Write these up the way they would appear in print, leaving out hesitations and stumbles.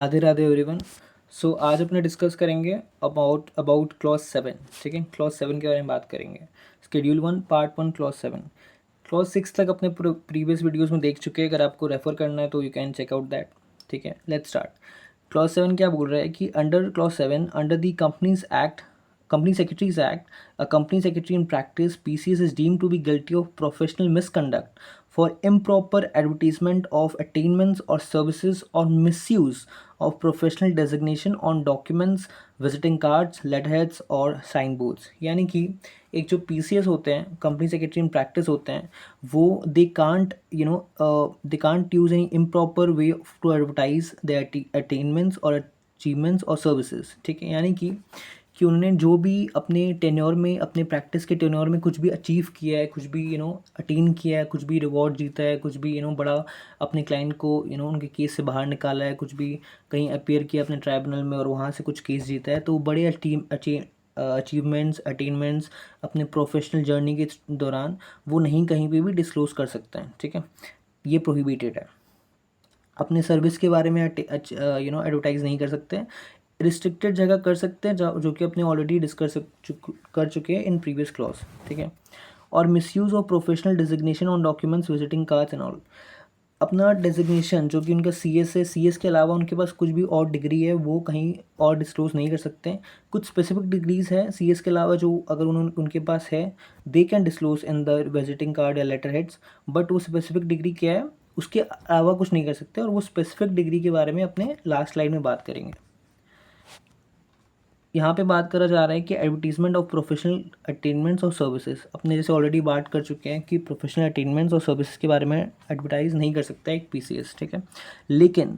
Radhe Radhe everyone. सो आज अपने discuss करेंगे अबाउट अबाउट क्लॉज 7। ठीक है, क्लॉज 7 के बारे में बात करेंगे। Schedule 1 part 1 clause 7। क्लॉज 6 तक अपने प्रीवियस वीडियोस में देख चुके हैं। अगर आपको रेफर करना है तो you can check out that. ठीक है, लेट्स स्टार्ट। क्लॉज 7 क्या बोल रहा है कि under clause 7 under the companies act, Company Secretaries Act, a company secretary in practice, PCS is deemed to be guilty of professional misconduct for improper advertisement of attainments or services or misuse of professional designation on documents, visiting cards, letterheads और sign boards. यानी कि एक जो PCS होते हैं, company secretary in practice होते हैं, वो they can't use any improper way to advertise their attainments और अचीवमेंट्स और सर्विसेज। ठीक है, यानी कि उन्होंने जो भी अपने टेन्योर में, अपने प्रैक्टिस के टेन्योर में कुछ भी अचीव किया है, कुछ भी अटेन किया है, कुछ भी रिवॉर्ड जीता है, कुछ भी बड़ा अपने क्लाइंट को उनके केस से बाहर निकाला है, कुछ भी कहीं अपीयर किया अपने ट्राइब्यूनल में और वहाँ से कुछ केस जीता है, तो बड़े अचीवमेंट्स अटेनमेंट्स अपने प्रोफेशनल जर्नी के दौरान वो नहीं कहीं पे भी डिस्क्लोज कर सकते हैं। ठीक है, ये प्रोहिबिटेड है। अपने सर्विस के बारे में एडवर्टाइज नहीं कर सकते हैं। रिस्ट्रिक्टेड जगह कर सकते हैं जो कि अपने ऑलरेडी डिस्कस कर चुके हैं इन प्रीवियस क्लॉज। ठीक है, और misuse of professional designation on documents, visiting cards and all. अपना डेजिग्नेशन जो कि उनका CS है, CS के अलावा उनके पास कुछ भी और डिग्री है वो कहीं और डिस्क्लोज नहीं कर सकते हैं। कुछ स्पेसिफिक डिग्रीज़ हैं CS के अलावा जो अगर उनके पास है, they can disclose in the visiting card या लेटर हेड्स, बट वो स्पेसिफिक डिग्री क्या है उसके अलावा कुछ नहीं कर सकते, और वो स्पेसिफिक डिग्री के बारे में अपने लास्ट स्लाइड में बात करेंगे। यहाँ पे बात करा जा रहा है कि एडवर्टीजमेंट ऑफ प्रोफेशनल अटेनमेंट्स और सर्विसेज। अपने जैसे ऑलरेडी बात कर चुके हैं कि प्रोफेशनल अटेनमेंट्स और सर्विसेज के बारे में एडवर्टाइज नहीं कर सकता एक PCS। ठीक है, लेकिन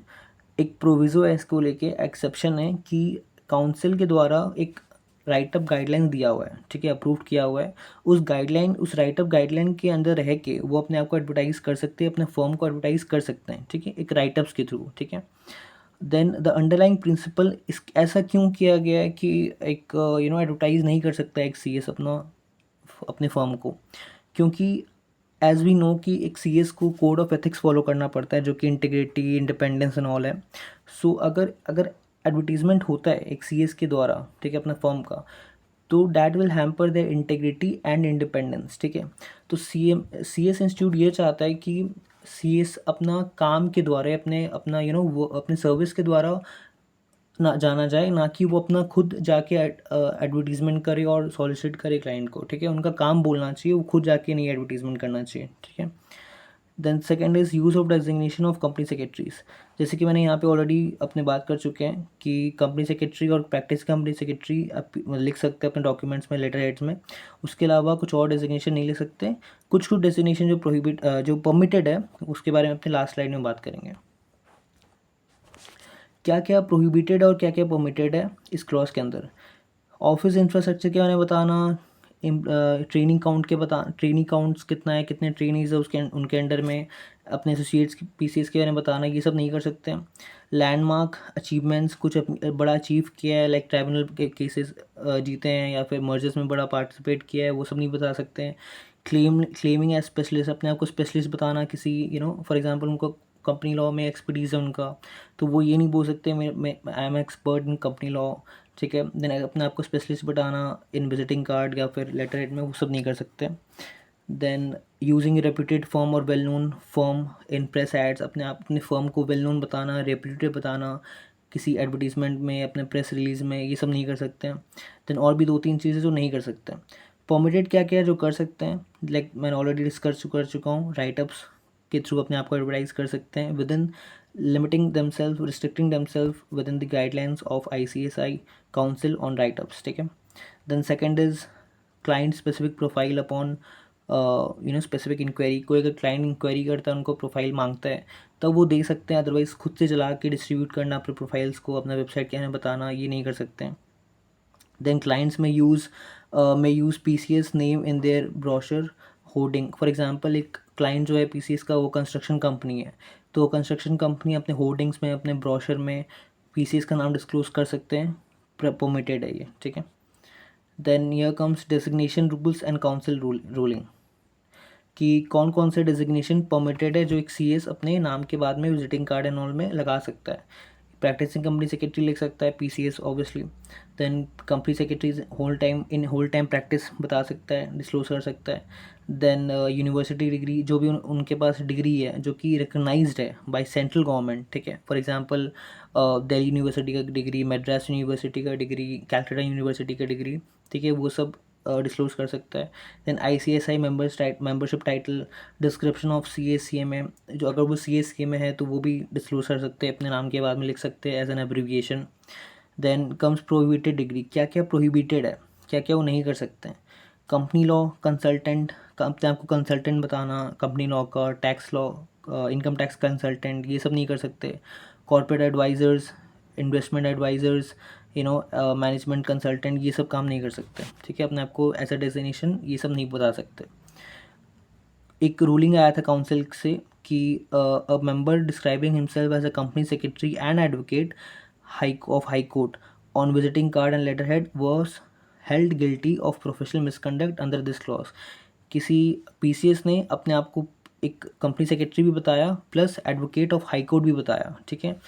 एक प्रोविज़ो है इसको लेके, एक्सेप्शन है कि काउंसिल के द्वारा एक राइटअप गाइडलाइन दिया हुआ है। ठीक है, अप्रूव किया हुआ है। उस राइटअप गाइडलाइन के अंदर रह के वो अपने आप को एडवर्टाइज़ कर सकते हैं, अपने फर्म को एडवर्टाइज़ कर सकते हैं। ठीक है, एक राइटअप्स के थ्रू। ठीक है, देन द अंडरलाइंग प्रिंसिपल, इस ऐसा क्यों किया गया है कि एक एडवर्टाइज़ नहीं कर सकता एक CS अपने फर्म को, क्योंकि एज वी नो कि एक CS को कोड ऑफ एथिक्स फॉलो करना पड़ता है जो कि इंटीग्रिटी, इंडिपेंडेंस एंड ऑल है। सो अगर अगर एडवर्टीजमेंट होता है एक CS के द्वारा, ठीक है, अपना फर्म का, तो that will hamper their integrity and independence. ठीक है, तो CS इंस्टीट्यूट ये चाहता है कि CS अपना काम के द्वारा, अपना वो अपने सर्विस के द्वारा ना जाना जाए, ना कि वो अपना खुद जाके एडवर्टीजमेंट करे और सॉलिसिट करे क्लाइंट को। ठीक है, उनका काम बोलना चाहिए, वो खुद जाके नहीं एडवर्टीजमेंट करना चाहिए। ठीक है, then second is use of designation of company secretaries. जैसे कि मैंने यहाँ पे ऑलरेडी अपने बात कर चुके हैं कि कंपनी सेक्रेटरी और प्रैक्टिस कंपनी सेक्रेटरी लिख सकते हैं अपने डॉक्यूमेंट्स में, लेटर हेड्स में। उसके अलावा कुछ और डेजिग्नेशन नहीं लिख सकते। कुछ कुछ डेजिग्नेशन जो परमिटेड है उसके बारे में अपने लास्ट स्लाइड में बात करेंगे। क्या क्या प्रोहिबिटेड और क्या क्या परमिटेड है इस क्लॉज के अंदर। ऑफिस इंफ्रास्ट्रक्चर के बारे में बताना, ट्रेनिंग काउंट्स कितना है, कितने ट्रेनीज है उनके अंडर में, अपने एसोसिएट्स की PCS के बारे में बताना, ये सब नहीं कर सकते हैं। लैंडमार्क अचीवमेंट्स, कुछ बड़ा अचीव किया है, लाइक ट्राइब्यूनल के केसेस जीते हैं या फिर मर्जर्स में बड़ा पार्टिसिपेट किया है, वो सब नहीं बता सकते हैं। क्लेमिंग एज स्पेशलिस्ट, अपने आप को स्पेशलिस्ट बताना किसी फॉर एग्जांपल उनको कंपनी लॉ में एक्सपर्टीज़ है उनका, तो वो ये नहीं बोल सकते मैं I am expert in company law. ठीक है, देन अपने आप को स्पेशलिस्ट बताना इन विजिटिंग कार्ड या फिर लेटर हेड में, वो सब नहीं कर सकते। देन यूजिंग रेप्यूटेड फर्म और वेल नोन फर्म इन प्रेस एड्स, अपने फर्म को वेल नोन बताना, रेप्यूटेड बताना किसी एडवर्टीजमेंट में, अपने प्रेस रिलीज़ में, ये सब नहीं कर सकते हैं। देन और भी 2-3 चीज़ें जो नहीं कर सकते हैं। परमिटेड क्या क्या है जो कर सकते हैं, लाइक मैंने ऑलरेडी डिस्कस कर चुका हूँ, राइटअप्स के थ्रू अपने आप को एडवर्टाइज कर सकते हैं within restricting themselves within the guidelines of ICSI council on writeups. ठीक है, then second is client specific profile upon specific enquiry. कोई अगर क्लाइंट इंक्वायरी करता है, उनको प्रोफाइल मांगता है, तब वो दे सकते हैं, अदरवाइज़ खुद से चला के डिस्ट्रीब्यूट करना अपने प्रोफाइल्स को, अपना वेबसाइट क्या है बताना, ये नहीं कर सकते हैं। देन क्लाइंट्स में use PCS name in their brochure hoarding. For example एक क्लाइंट जो है PCS का, वो कंस्ट्रक्शन कंपनी है, तो कंस्ट्रक्शन कंपनी अपने होर्डिंग्स में, अपने ब्रोशर में PCS का नाम डिस्क्लोज कर सकते हैं, परमिटेड है ये। ठीक है, then here comes designation rules and council ruling, कि कौन कौन से डेजिग्नेशन परमिटेड है जो एक CS अपने नाम के बाद में विजिटिंग कार्ड एंड ऑल में लगा सकता है। प्रैक्टिसिंग कंपनी सेक्रेटरी लिख सकता है, PCS obviously. Then company secretary whole time practice बता सकता है, डिस्क्लोज कर सकता है। देन यूनिवर्सिटी डिग्री, जो भी उनके पास डिग्री है जो कि रिकगनाइज्ड है बाय सेंट्रल गवर्नमेंट, ठीक है। फॉर एग्जांपल दिल्ली यूनिवर्सिटी का डिग्री, मद्रास यूनिवर्सिटी का डिग्री, कैलकाटा यूनिवर्सिटी का डिग्री, ठीक है, वो सब डिस्क्लोज कर सकता है। Then ICSI membership title, description of CA/CMA, जो अगर वो CA/CMA है तो वो भी डिस्क्लोज कर सकते हैं, अपने नाम के बाद में लिख सकते हैं as an abbreviation. Then comes prohibited degree, क्या क्या प्रोहिबिटेड है, क्या क्या वो नहीं कर सकते हैं। कंपनी लॉ कंसल्टेंट, अपने आपको कंसल्टेंट बताना कंपनी लॉ का, tax law, income tax consultant, ये सब नहीं कर सकते। Corporate advisers, investment advisers, management consultant, ये सब काम नहीं कर सकते, ठीक है। अपने आपको एज अ डेजिग्नेशन ये सब नहीं बता सकते। एक रूलिंग आया था काउंसिल से कि a member describing himself as a company secretary and advocate high court on visiting card and letter head was held guilty of professional misconduct under this clause. किसी PCS ने अपने आप को एक कंपनी सेक्रेटरी भी बताया plus advocate of high court भी बताया, ठीक है।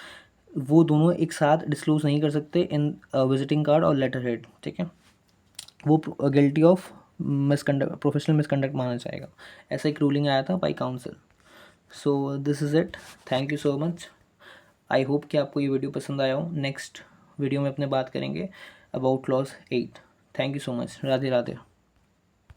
वो दोनों एक साथ डिस्क्लोज नहीं कर सकते इन विजिटिंग कार्ड और लेटर हेड, ठीक है। वो guilty of misconduct, professional misconduct माना जाएगा। ऐसा एक रूलिंग आया था by council. So this is it, thank you so much. I hope कि आपको ये वीडियो पसंद आया हो। नेक्स्ट वीडियो में अपने बात करेंगे about clause 8। Thank you so much. Radhe Radhe.